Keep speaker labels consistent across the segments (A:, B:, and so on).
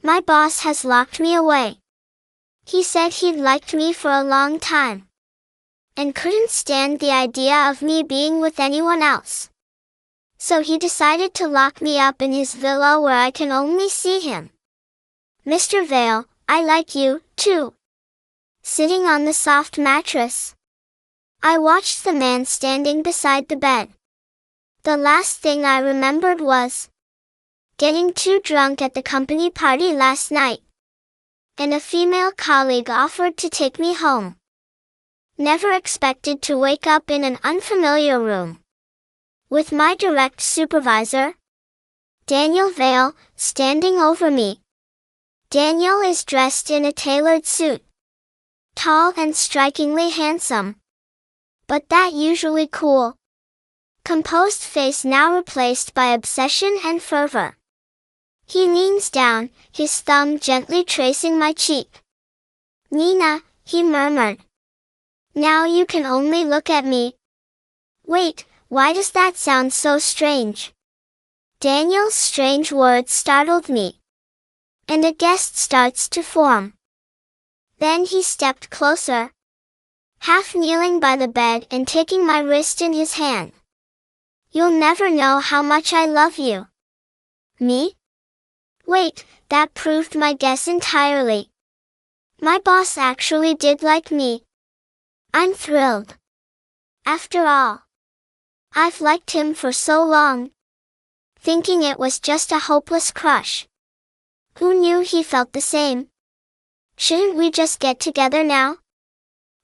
A: My boss has locked me away. He said he'd liked me for a long time and couldn't stand the idea of me being with anyone else. So he decided to lock me up in his villa where I can only see him. Mr. Vale, I like you, too. Sitting on the soft mattress, I watched the man standing beside the bed. The last thing I remembered was getting too drunk at the company party last night, and a female colleague offered to take me home. Never expected to wake up in an unfamiliar room with my direct supervisor, Daniel Vale, standing over me. Daniel is dressed in a tailored suit, tall and strikingly handsome, but that usually cool, composed face now replaced by obsession and fervor. He leans down, his thumb gently tracing my cheek. "Nina," he murmured. "Now you can only look at me." Wait, why does that sound so strange? Daniel's strange words startled me, and a guest starts to form. Then he stepped closer, half kneeling by the bed and taking my wrist in his hand. "You'll never know how much I love you." Me? Wait, that proved my guess entirely. My boss actually did like me. I'm thrilled. After all, I've liked him for so long, thinking it was just a hopeless crush. Who knew he felt the same? Shouldn't we just get together now?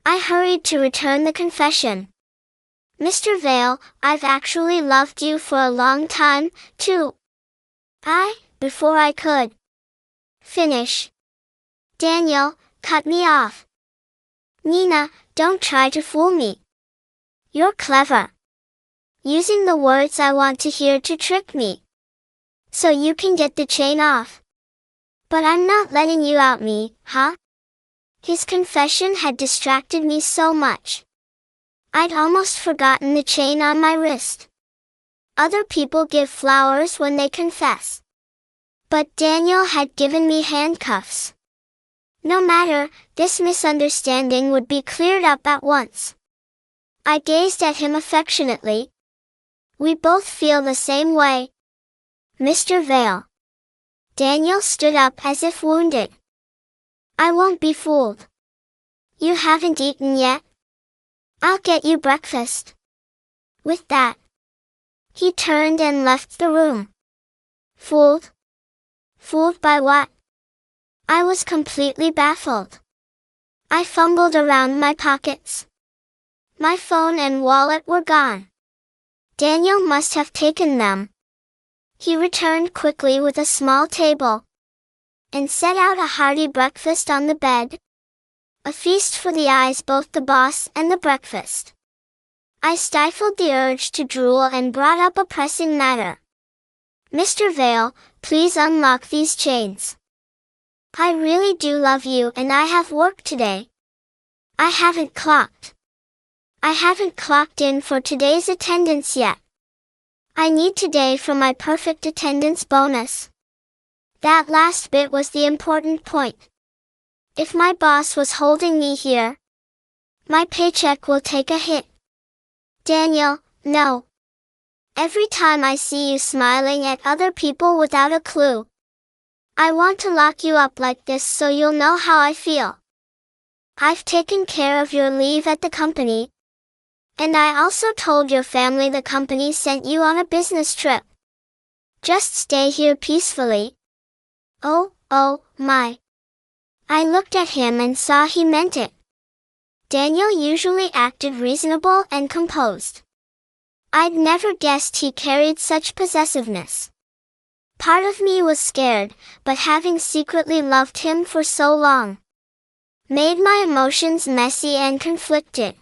A: I hurried to return the confession. "Mr. Vale, I've actually loved you for a long time, too." Before I could finish, Daniel cut me off. "Nina, don't try to fool me. You're clever, using the words I want to hear to trick me, so you can get the chain off. But I'm not letting you out me, huh?" His confession had distracted me so much, I'd almost forgotten the chain on my wrist. Other people give flowers when they confess, but Daniel had given me handcuffs. No matter, this misunderstanding would be cleared up at once. I gazed at him affectionately. "We both feel the same way, Mr. Vale." Daniel stood up as if wounded. "I won't be fooled. You haven't eaten yet? I'll get you breakfast." With that, he turned and left the room. Fooled? Fooled by what? I was completely baffled. I fumbled around my pockets. My phone and wallet were gone. Daniel must have taken them. He returned quickly with a small table and set out a hearty breakfast on the bed. A feast for the eyes, both the boss and the breakfast. I stifled the urge to drool and brought up a pressing matter. "Mr. Vale, please unlock these chains. I really do love you and I have work today. I haven't clocked in for today's attendance yet. I need today for my perfect attendance bonus." That last bit was the important point. If my boss was holding me here, my paycheck will take a hit. "Daniel, no. Every time I see you smiling at other people without a clue, I want to lock you up like this so you'll know how I feel. I've taken care of your leave at the company, and I also told your family the company sent you on a business trip. Just stay here peacefully." Oh my. I looked at him and saw he meant it. Daniel usually acted reasonable and composed. I'd never guessed he carried such possessiveness. Part of me was scared, but having secretly loved him for so long made my emotions messy and conflicted.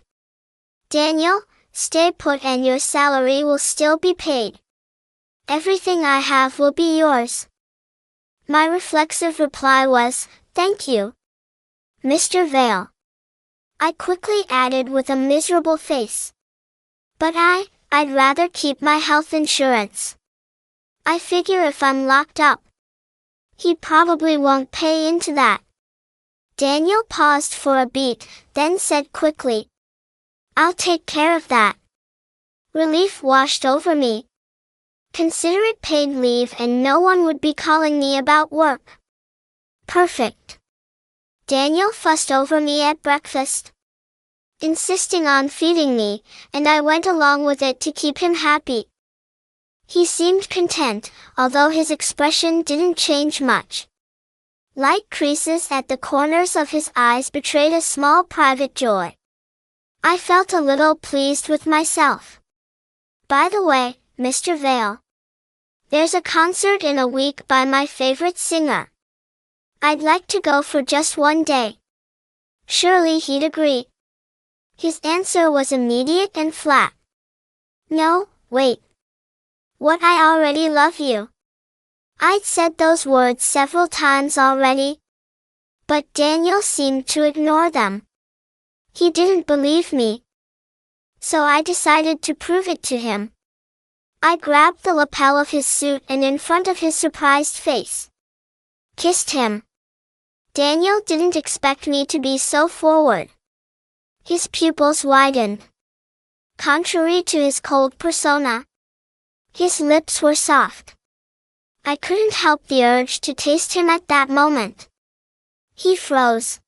A: "Daniel, stay put and your salary will still be paid. Everything I have will be yours." My reflexive reply was, "Thank you, Mr. Vale." I quickly added with a miserable face, "But I'd rather keep my health insurance. I figure if I'm locked up, He probably won't pay into that. Daniel paused for a beat, then said quickly, I'll take care of that. Relief washed over me. Consider it paid leave and no one would be calling me about work. Perfect. Daniel fussed over me at breakfast, insisting on feeding me, and I went along with it to keep him happy. He seemed content, although his expression didn't change much. Light creases at the corners of his eyes betrayed a small private joy. I felt a little pleased with myself. By the way, Mr. Vale, there's a concert in a week by my favorite singer. I'd like to go for just one day. Surely he'd agree. His answer was immediate and flat. No, wait. What, I already love you. I'd said those words several times already, but Daniel seemed to ignore them. He didn't believe me. So I decided to prove it to him. I grabbed the lapel of his suit and in front of his surprised face, kissed him. Daniel didn't expect me to be so forward. His pupils widened. Contrary to his cold persona, his lips were soft. I couldn't help the urge to taste him at that moment. He froze.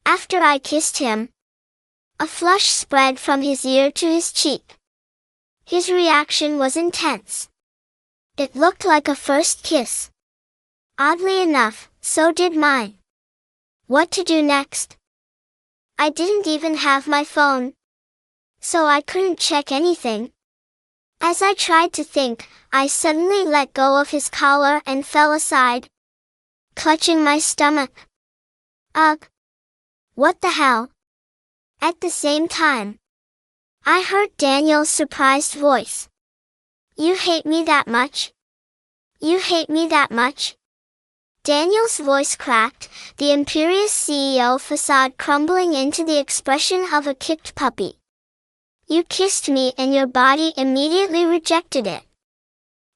A: After I kissed him, a flush spread from his ear to his cheek. His reaction was intense. It looked like a first kiss. Oddly enough, so did mine. What to do next? I didn't even have my phone, so I couldn't check anything. As I tried to think, I suddenly let go of his collar and fell aside, clutching my stomach. Ugh! What the hell? At the same time, I heard Daniel's surprised voice. You hate me that much? You hate me that much? Daniel's voice cracked, the imperious CEO facade crumbling into the expression of a kicked puppy. You kissed me and your body immediately rejected it.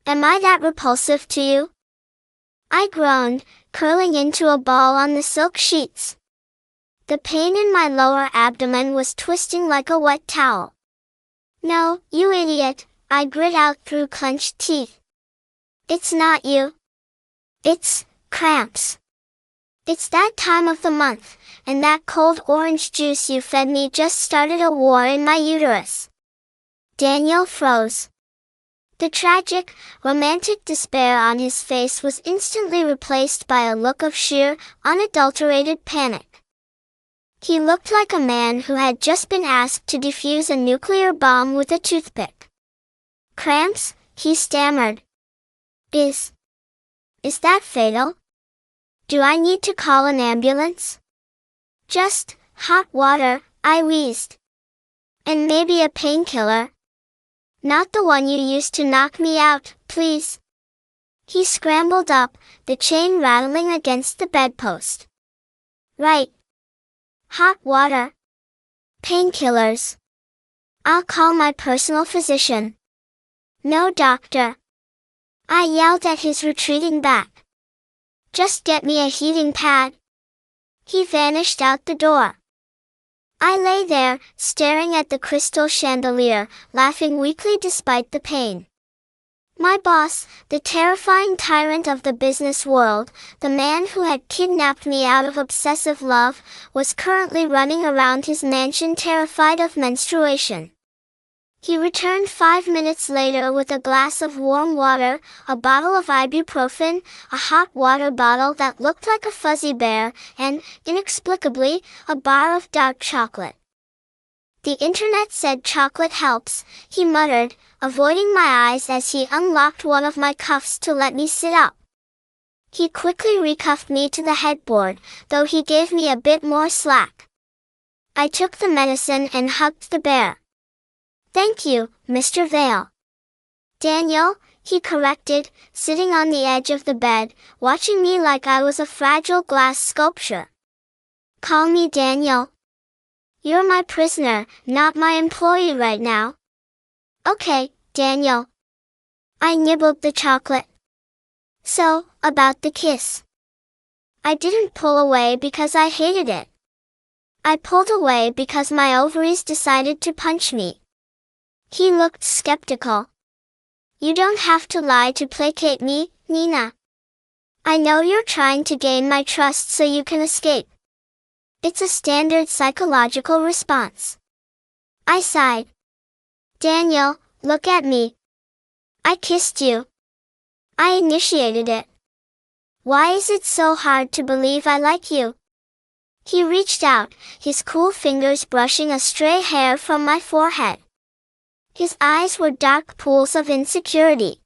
A: Am I that repulsive to you? I groaned, curling into a ball on the silk sheets. The pain in my lower abdomen was twisting like a wet towel. No, you idiot, I grit out through clenched teeth. It's not you. It's cramps. It's that time of the month, and that cold orange juice you fed me just started a war in my uterus. Daniel froze. The tragic, romantic despair on his face was instantly replaced by a look of sheer, unadulterated panic. He looked like a man who had just been asked to defuse a nuclear bomb with a toothpick. Cramps? He stammered. Is that fatal? Do I need to call an ambulance? Just hot water, I wheezed. And maybe a painkiller. Not the one you used to knock me out, please. He scrambled up, the chain rattling against the bedpost. Right. Hot water. Painkillers. I'll call my personal physician. No, doctor. I yelled at his retreating back. Just get me a heating pad. He vanished out the door. I lay there, staring at the crystal chandelier, laughing weakly despite the pain. My boss, the terrifying tyrant of the business world, the man who had kidnapped me out of obsessive love, was currently running around his mansion terrified of menstruation. He returned 5 minutes later with a glass of warm water, a bottle of ibuprofen, a hot water bottle that looked like a fuzzy bear, and, inexplicably, a bar of dark chocolate. The internet said chocolate helps, he muttered, avoiding my eyes as he unlocked one of my cuffs to let me sit up. He quickly recuffed me to the headboard, though he gave me a bit more slack. I took the medicine and hugged the bear. Thank you, Mr. Vale. Daniel, he corrected, sitting on the edge of the bed, watching me like I was a fragile glass sculpture. Call me Daniel. You're my prisoner, not my employee right now. Okay, Daniel. I nibbled the chocolate. So, about the kiss. I didn't pull away because I hated it. I pulled away because my ovaries decided to punch me. He looked skeptical. You don't have to lie to placate me, Nina. I know you're trying to gain my trust so you can escape. It's a standard psychological response. I sighed. Daniel, look at me. I kissed you. I initiated it. Why is it so hard to believe I like you? He reached out, his cool fingers brushing a stray hair from my forehead. His eyes were dark pools of insecurity.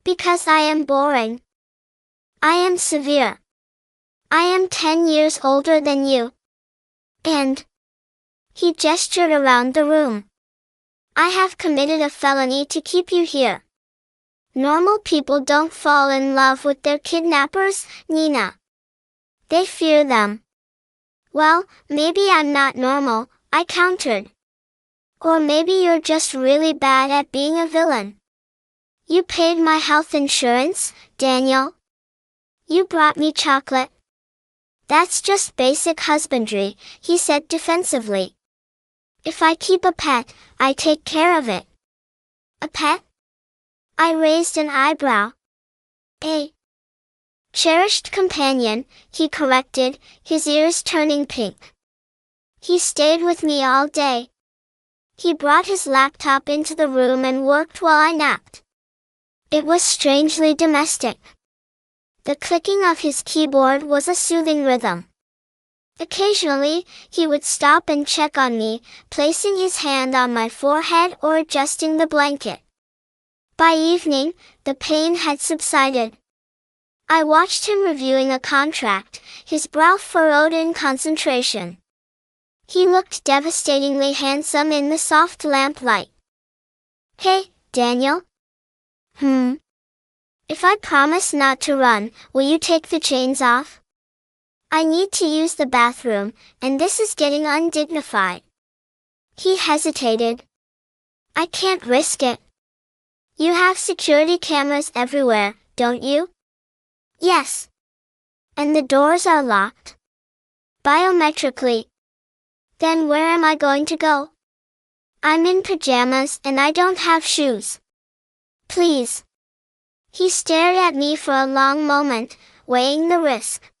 A: Because I am boring. I am severe. I am 10 years older than you. And he gestured around the room. I have committed a felony to keep you here. Normal people don't fall in love with their kidnappers, Nina. They fear them. Well, maybe I'm not normal, I countered. Or maybe you're just really bad at being a villain. You paid my health insurance, Daniel. You brought me chocolate. That's just basic husbandry, he said defensively. If I keep a pet, I take care of it. A pet? I raised an eyebrow. A cherished companion, he corrected, his ears turning pink. He stayed with me all day. He brought his laptop into the room and worked while I napped. It was strangely domestic. The clicking of his keyboard was a soothing rhythm. Occasionally, he would stop and check on me, placing his hand on my forehead or adjusting the blanket. By evening, the pain had subsided. I watched him reviewing a contract, his brow furrowed in concentration. He looked devastatingly handsome in the soft lamplight. Hey, Daniel? If I promise not to run, will you take the chains off? I need to use the bathroom, and this is getting undignified. He hesitated. I can't risk it. You have security cameras everywhere, don't you? Yes. And the doors are locked? Biometrically. Then where am I going to go? I'm in pajamas and I don't have shoes. Please. He stared at me for a long moment, weighing the risk.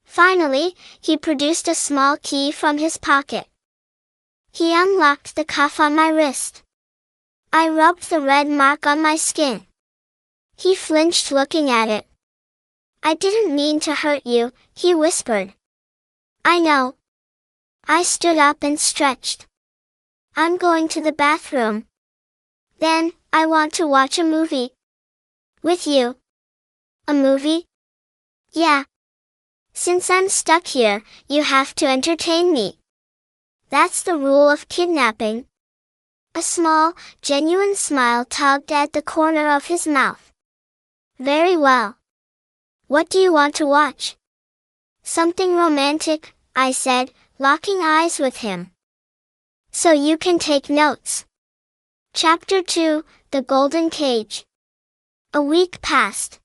A: Finally, he produced a small key from his pocket. He unlocked the cuff on my wrist. I rubbed the red mark on my skin. He flinched looking at it. I didn't mean to hurt you, he whispered. I know. I stood up and stretched. I'm going to the bathroom. Then, I want to watch a movie. With you. A movie? Yeah. Since I'm stuck here, you have to entertain me. That's the rule of kidnapping. A small, genuine smile tugged at the corner of his mouth. Very well. What do you want to watch? Something romantic, I said, locking eyes with him. So you can take notes. Chapter 2, The Golden Cage. A week passed.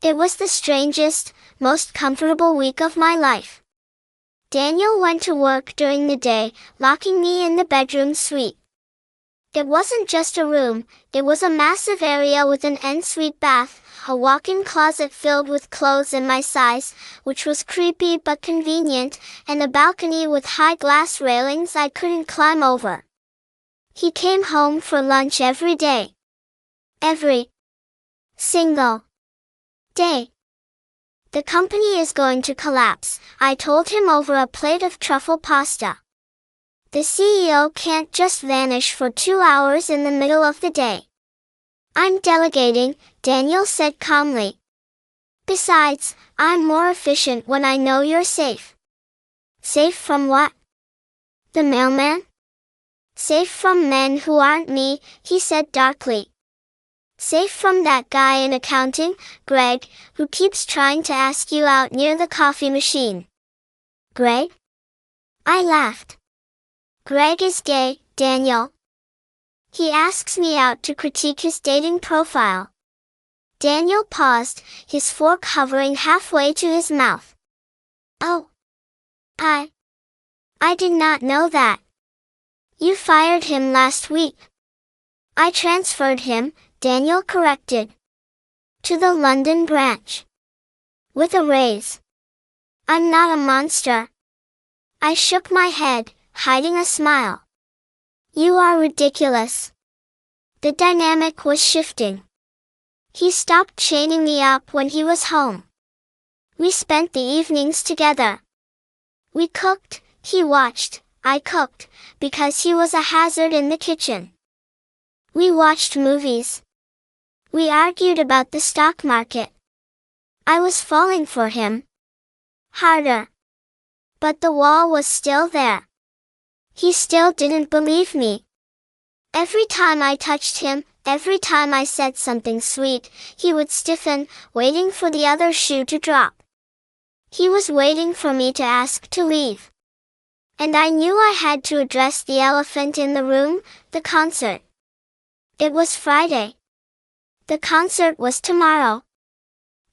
A: It was the strangest, most comfortable week of my life. Daniel went to work during the day, locking me in the bedroom suite. It wasn't just a room, it was a massive area with an ensuite bath, a walk-in closet filled with clothes in my size, which was creepy but convenient, and a balcony with high glass railings I couldn't climb over. He came home for lunch every day. Every single day. The company is going to collapse, I told him over a plate of truffle pasta. The CEO can't just vanish for 2 hours in the middle of the day. I'm delegating, Daniel said calmly. Besides, I'm more efficient when I know you're safe. Safe from what? The mailman? Safe from men who aren't me, he said darkly. Safe from that guy in accounting, Greg, who keeps trying to ask you out near the coffee machine. Greg? I laughed. Greg is gay, Daniel. He asks me out to critique his dating profile. Daniel paused, his fork hovering halfway to his mouth. Oh. I did not know that. You fired him last week. I transferred him, Daniel corrected. To the London branch. With a raise. I'm not a monster. I shook my head, hiding a smile. You are ridiculous. The dynamic was shifting. He stopped chaining me up when he was home. We spent the evenings together. We cooked, he watched, I cooked, because he was a hazard in the kitchen. We watched movies. We argued about the stock market. I was falling for him. Harder. But the wall was still there. He still didn't believe me. Every time I touched him, every time I said something sweet, he would stiffen, waiting for the other shoe to drop. He was waiting for me to ask to leave. And I knew I had to address the elephant in the room, the concert. It was Friday. The concert was tomorrow.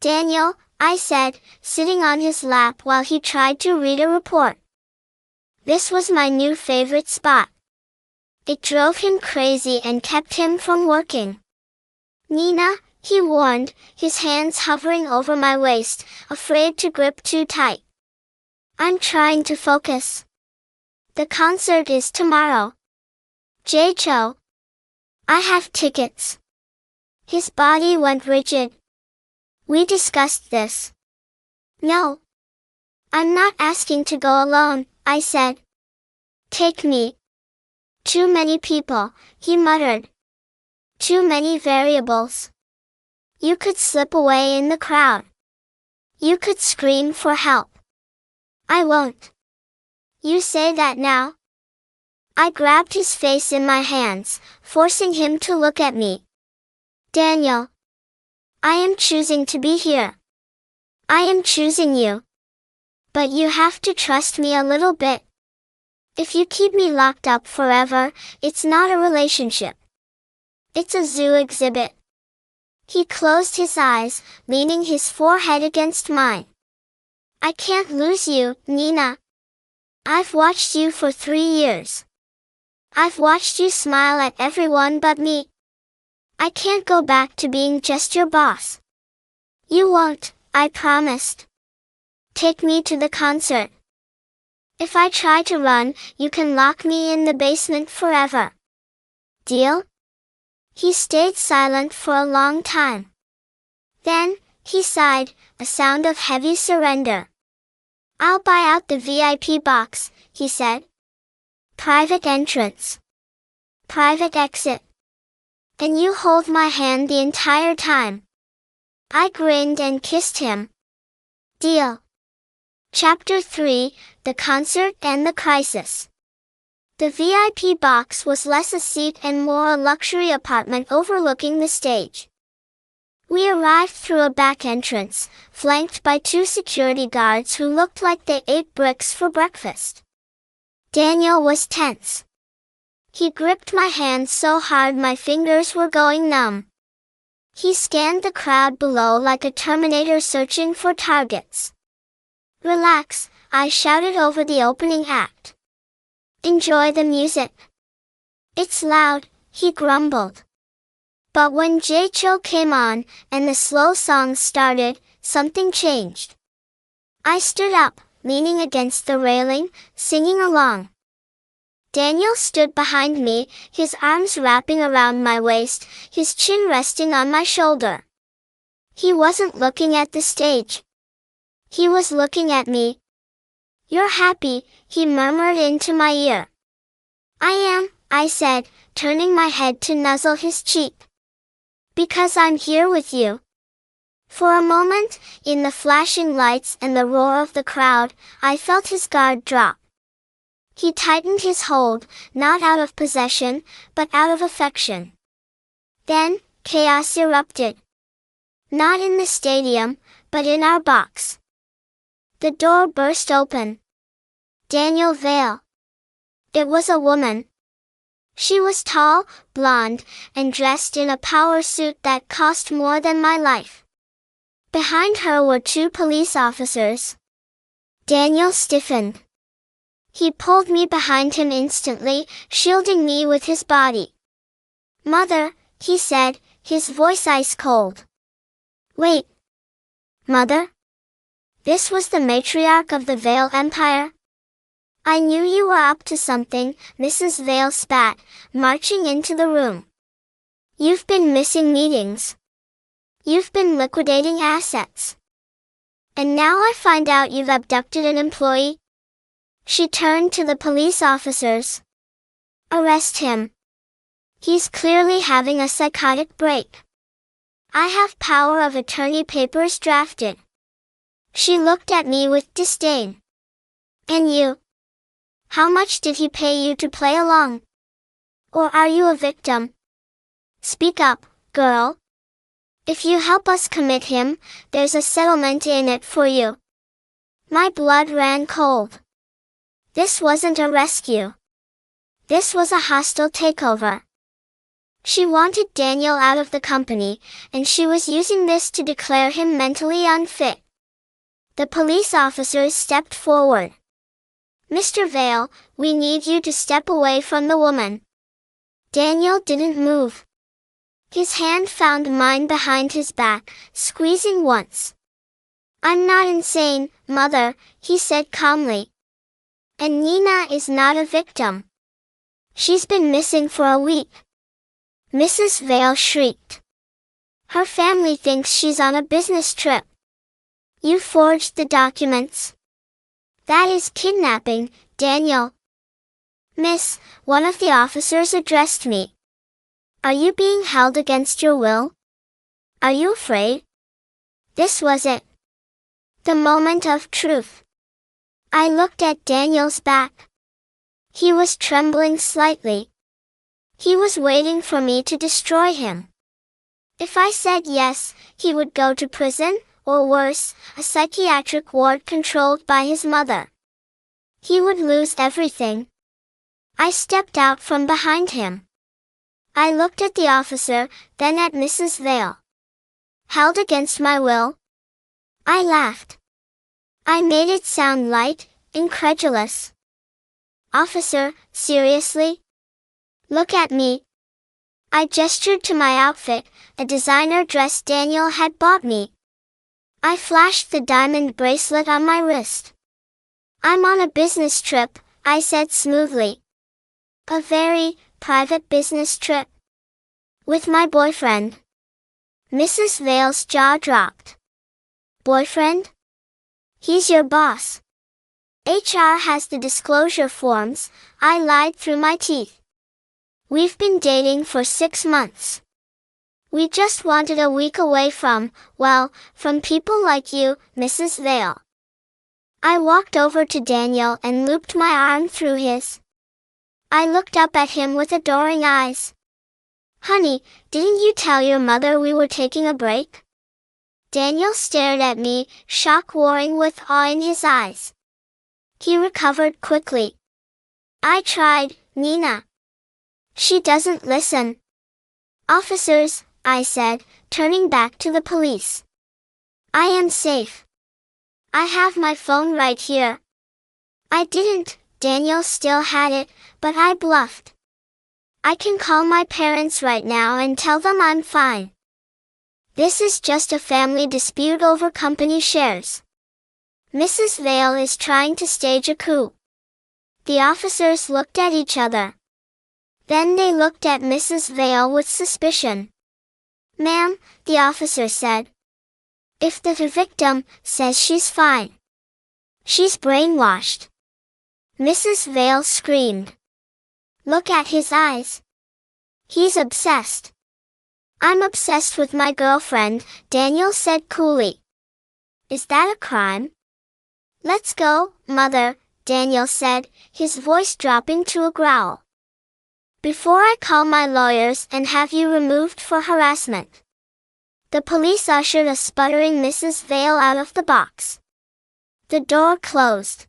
A: Daniel, I said, sitting on his lap while he tried to read a report. This was my new favorite spot. It drove him crazy and kept him from working. Nina, he warned, his hands hovering over my waist, afraid to grip too tight. I'm trying to focus. The concert is tomorrow. Jae-cho. I have tickets. His body went rigid. We discussed this. No. I'm not asking to go alone, I said. Take me. Too many people, he muttered. Too many variables. You could slip away in the crowd. You could scream for help. I won't. You say that now? I grabbed his face in my hands, forcing him to look at me. Daniel. I am choosing to be here. I am choosing you. But you have to trust me a little bit. If you keep me locked up forever, it's not a relationship. It's a zoo exhibit. He closed his eyes, leaning his forehead against mine. I can't lose you, Nina. I've watched you for 3 years. I've watched you smile at everyone but me. I can't go back to being just your boss. You won't, I promised. Take me to the concert. If I try to run, you can lock me in the basement forever. Deal? He stayed silent for a long time. Then, he sighed, a sound of heavy surrender. I'll buy out the VIP box, he said. Private entrance. Private exit. And you hold my hand the entire time. I grinned and kissed him. Deal. Chapter 3, The Concert and the Crisis. The VIP box was less a seat and more a luxury apartment overlooking the stage. We arrived through a back entrance, flanked by 2 security guards who looked like they ate bricks for breakfast. Daniel was tense. He gripped my hand so hard my fingers were going numb. He scanned the crowd below like a Terminator searching for targets. Relax, I shouted over the opening act. Enjoy the music. It's loud, he grumbled. But when Jae-cho came on, and the slow song started, something changed. I stood up, leaning against the railing, singing along. Daniel stood behind me, his arms wrapping around my waist, his chin resting on my shoulder. He wasn't looking at the stage. He was looking at me. You're happy, he murmured into my ear. I am, I said, turning my head to nuzzle his cheek. Because I'm here with you. For a moment, in the flashing lights and the roar of the crowd, I felt his guard drop. He tightened his hold, not out of possession, but out of affection. Then, chaos erupted. Not in the stadium, but in our box. The door burst open. Daniel Vale. It was a woman. She was tall, blonde, and dressed in a power suit that cost more than my life. Behind her were two police officers. Daniel stiffened. He pulled me behind him instantly, shielding me with his body. "Mother," he said, his voice ice cold. "Wait. Mother? This was the matriarch of the Vale Empire?" "I knew you were up to something," Mrs. Vale spat, marching into the room. "You've been missing meetings. You've been liquidating assets. And now I find out you've abducted an employee?" She turned to the police officers. "Arrest him. He's clearly having a psychotic break. I have power of attorney papers drafted." She looked at me with disdain. "And you? How much did he pay you to play along? Or are you a victim? Speak up, girl. If you help us commit him, there's a settlement in it for you." My blood ran cold. This wasn't a rescue. This was a hostile takeover. She wanted Daniel out of the company, and she was using this to declare him mentally unfit. The police officers stepped forward. "Mr. Vale, we need you to step away from the woman." Daniel didn't move. His hand found mine behind his back, squeezing once. "I'm not insane, Mother," he said calmly. "And Nina is not a victim. She's been missing for a week." Mrs. Vale shrieked. "Her family thinks she's on a business trip. You forged the documents. That is kidnapping, Daniel." "Miss," one of the officers addressed me. "Are you being held against your will? Are you afraid?" This was it. The moment of truth. I looked at Daniel's back. He was trembling slightly. He was waiting for me to destroy him. If I said yes, he would go to prison, or worse, a psychiatric ward controlled by his mother. He would lose everything. I stepped out from behind him. I looked at the officer, then at Mrs. Vale. "Held against my will?" I laughed. I made it sound light, incredulous. "Officer, seriously? Look at me." I gestured to my outfit, a designer dress Daniel had bought me. I flashed the diamond bracelet on my wrist. "I'm on a business trip," I said smoothly. "A very private business trip. With my boyfriend." Mrs. Vale's jaw dropped. "Boyfriend? He's your boss." "HR has the disclosure forms," I lied through my teeth. "We've been dating for 6 months. We just wanted a week away from people like you, Mrs. Vale." I walked over to Daniel and looped my arm through his. I looked up at him with adoring eyes. "Honey, didn't you tell your mother we were taking a break?" Daniel stared at me, shock warring with awe in his eyes. He recovered quickly. "I tried, Nina. She doesn't listen." "Officers," I said, turning back to the police. "I am safe. I have my phone right here." I didn't, Daniel still had it, but I bluffed. "I can call my parents right now and tell them I'm fine. This is just a family dispute over company shares. Mrs. Vale is trying to stage a coup." The officers looked at each other. Then they looked at Mrs. Vale with suspicion. "Ma'am," the officer said. "If the victim says she's fine, she's brainwashed." Mrs. Vale screamed. "Look at his eyes. He's obsessed." "I'm obsessed with my girlfriend," Daniel said coolly. "Is that a crime?" "Let's go, Mother," Daniel said, his voice dropping to a growl. "Before I call my lawyers and have you removed for harassment." The police ushered a sputtering Mrs. Vale out of the box. The door closed.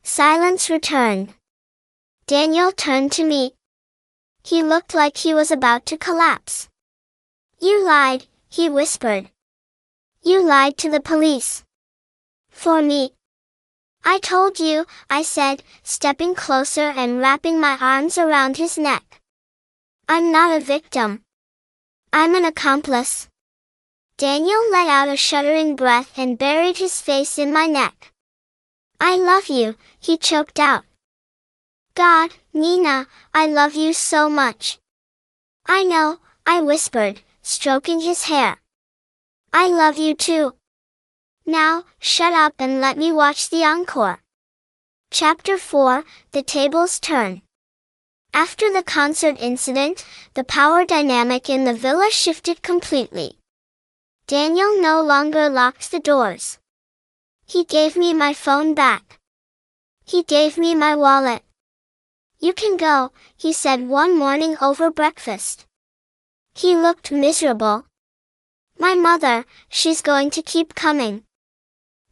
A: Silence returned. Daniel turned to me. He looked like he was about to collapse. You lied, he whispered. You lied to the police. For me. I told you, I said, stepping closer and wrapping my arms around his neck. I'm not a victim. I'm an accomplice. Daniel let out a shuddering breath and buried his face in my neck. I love you, he choked out. God, Nina, I love you so much. I know, I whispered, stroking his hair. I love you too. Now, shut up and let me watch the encore. Chapter 4, The Tables Turn. After the concert incident, the power dynamic in the villa shifted completely. Daniel no longer locked the doors. He gave me my phone back. He gave me my wallet. You can go, he said one morning over breakfast. He looked miserable. My mother, she's going to keep coming.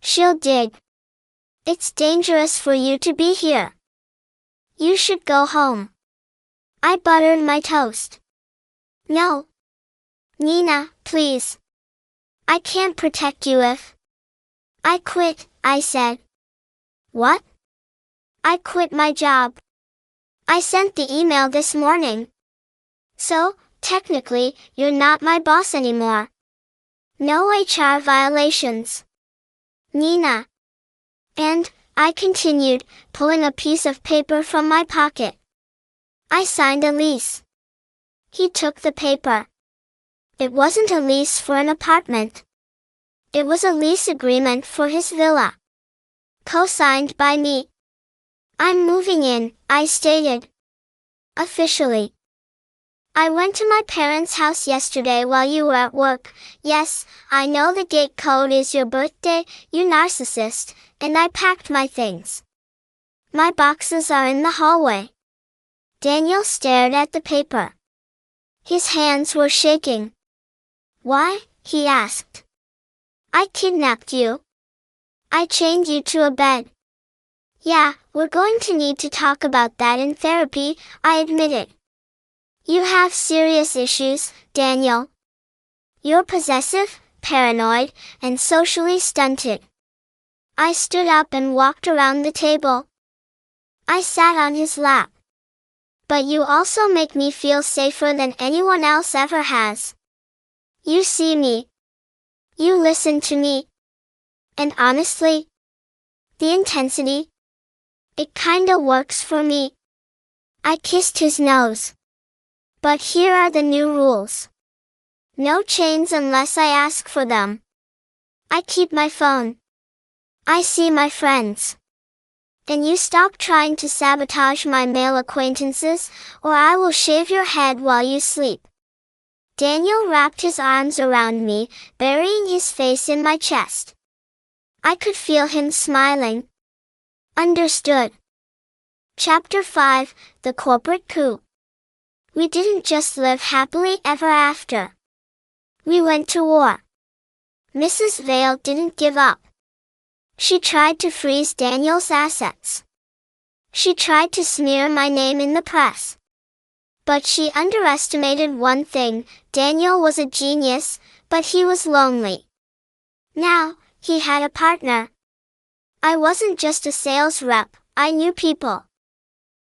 A: She'll dig. It's dangerous for you to be here. You should go home. I buttered my toast. No. Nina, please. I can't protect you if... I quit, I said. What? I quit my job. I sent the email this morning. So, technically, you're not my boss anymore. No HR violations. Nina. And, I continued, pulling a piece of paper from my pocket. I signed a lease. He took the paper. It wasn't a lease for an apartment. It was a lease agreement for his villa. Co-signed by me. I'm moving in, I stated. Officially. I went to my parents' house yesterday while you were at work. Yes, I know the gate code is your birthday, you narcissist, and I packed my things. My boxes are in the hallway. Daniel stared at the paper. His hands were shaking. Why? He asked. I kidnapped you. I chained you to a bed. Yeah, we're going to need to talk about that in therapy, I admitted. You have serious issues, Daniel. You're possessive, paranoid, and socially stunted. I stood up and walked around the table. I sat on his lap. But you also make me feel safer than anyone else ever has. You see me. You listen to me. And honestly, the intensity, it kinda works for me. I kissed his nose. But here are the new rules. No chains unless I ask for them. I keep my phone. I see my friends. And you stop trying to sabotage my male acquaintances, or I will shave your head while you sleep. Daniel wrapped his arms around me, burying his face in my chest. I could feel him smiling. Understood. Chapter 5, The Corporate Coup. We didn't just live happily ever after. We went to war. Mrs. Vale didn't give up. She tried to freeze Daniel's assets. She tried to smear my name in the press. But she underestimated one thing: Daniel was a genius, but he was lonely. Now, he had a partner. I wasn't just a sales rep, I knew people.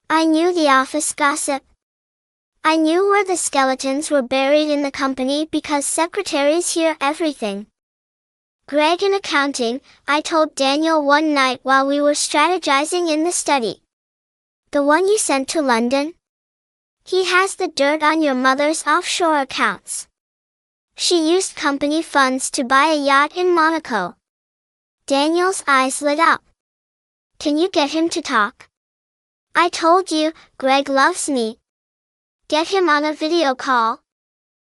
A: I knew the office gossip. I knew where the skeletons were buried in the company because secretaries hear everything. Greg in accounting, I told Daniel one night while we were strategizing in the study. The one you sent to London? He has the dirt on your mother's offshore accounts. She used company funds to buy a yacht in Monaco. Daniel's eyes lit up. Can you get him to talk? I told you, Greg loves me. Get him on a video call.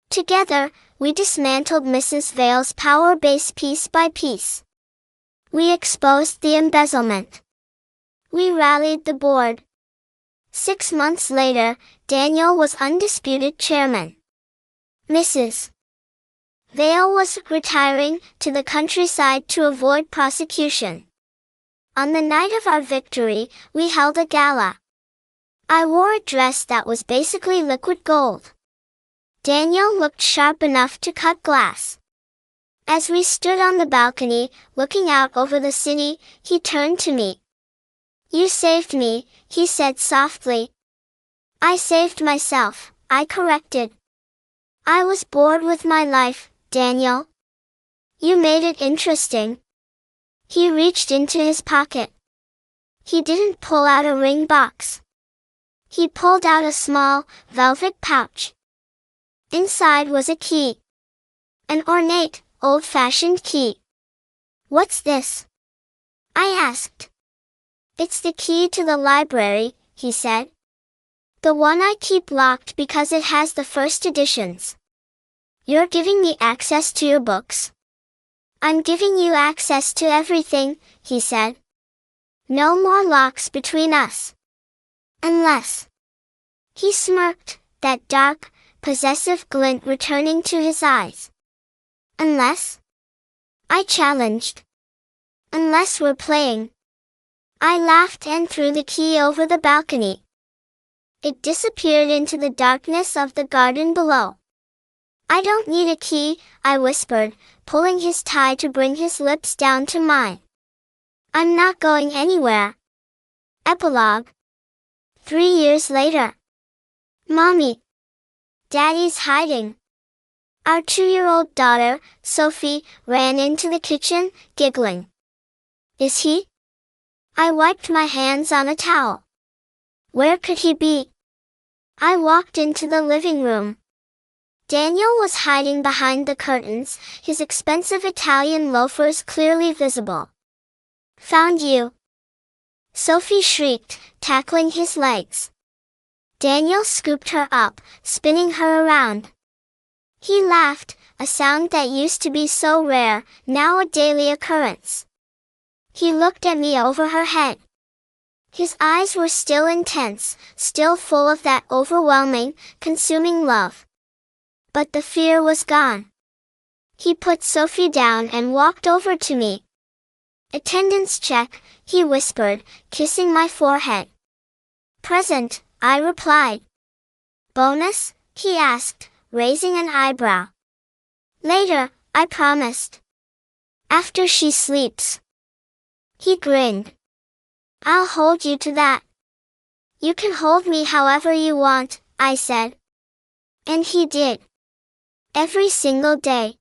A: Together, we dismantled Mrs. Vale's power base piece by piece. We exposed the embezzlement. We rallied the board. 6 months later, Daniel was undisputed chairman. Mrs. Vale was retiring to the countryside to avoid prosecution. On the night of our victory, we held a gala. I wore a dress that was basically liquid gold. Daniel looked sharp enough to cut glass. As we stood on the balcony, looking out over the city, he turned to me. "You saved me," he said softly. "I saved myself," I corrected. "I was bored with my life, Daniel. You made it interesting." He reached into his pocket. He didn't pull out a ring box. He pulled out a small, velvet pouch. Inside was a key. An ornate, old-fashioned key. "What's this?" I asked. "It's the key to the library," he said. "The one I keep locked because it has the first editions." "You're giving me access to your books?" "I'm giving you access to everything," he said. "No more locks between us. Unless..." He smirked, that dark, possessive glint returning to his eyes. "Unless?" I challenged. "Unless we're playing." I laughed and threw the key over the balcony. It disappeared into the darkness of the garden below. "I don't need a key," I whispered, pulling his tie to bring his lips down to mine. "I'm not going anywhere." Epilogue. 3 years later. Mommy. Daddy's hiding. Our 2-year-old daughter, Sophie, ran into the kitchen, giggling. "Is he?" I wiped my hands on a towel. Where could he be? I walked into the living room. Daniel was hiding behind the curtains, his expensive Italian loafers clearly visible. "Found you!" Sophie shrieked, tackling his legs. Daniel scooped her up, spinning her around. He laughed, a sound that used to be so rare, now a daily occurrence. He looked at me over her head. His eyes were still intense, still full of that overwhelming, consuming love. But the fear was gone. He put Sophie down and walked over to me. "Attendance check," he whispered, kissing my forehead. "Present," I replied. "Bonus?" he asked, raising an eyebrow. "Later," I promised. "After she sleeps." He grinned. "I'll hold you to that." "You can hold me however you want," I said. And he did. Every single day.